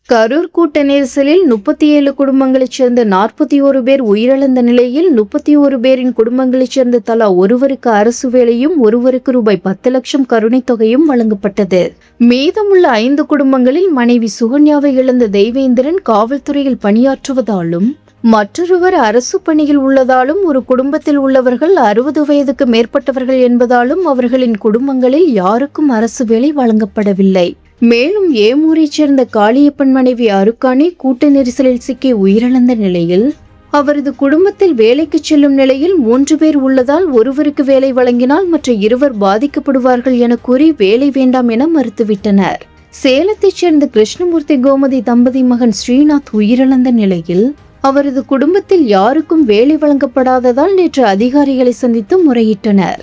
கரூர் கூட்ட நெரிசலில் 37 குடும்பங்களைச் சேர்ந்த 41 பேர் உயிரிழந்த நிலையில் 31 பேரின் குடும்பங்களைச் சேர்ந்த தலா ஒருவருக்கு அரசு வேலையும் ஒருவருக்கு ரூபாய் 10 லட்சம் கருணைத் தொகையும் வழங்கப்பட்டது. மீதமுள்ள 5 குடும்பங்களில் மனைவி சுகன்யாவை இழந்த தெய்வேந்திரன் காவல்துறையில் பணியாற்றுவதாலும் மற்றொருவர் அரசு பணியில் உள்ளதாலும் ஒரு குடும்பத்தில் உள்ளவர்கள் 60 வயதுக்கு மேற்பட்டவர்கள் என்பதாலும் அவர்களின் குடும்பங்களில் யாருக்கும் அரசு வேலை வழங்கப்படவில்லை. மேலும் ஏமூரைச் சேர்ந்த காளியப்பன் மனைவி அருக்காணி கூட்ட நெரிசலில் சிக்கி உயிரிழந்த நிலையில் அவரது குடும்பத்தில் வேலைக்கு செல்லும் நிலையில் 3 பேர் உள்ளதால் ஒருவருக்கு வேலை வழங்கினால் மற்ற 2 பாதிக்கப்படுவார்கள் என கூறி வேலை வேண்டாம் என மறுத்துவிட்டனர். சேலத்தைச் சேர்ந்த கிருஷ்ணமூர்த்தி கோமதி தம்பதி மகன் ஸ்ரீநாத் உயிரிழந்த நிலையில் அவரது குடும்பத்தில் யாருக்கும் வேலை வழங்கப்படாததால் நேற்று அதிகாரிகளை சந்தித்து முறையிட்டனர்.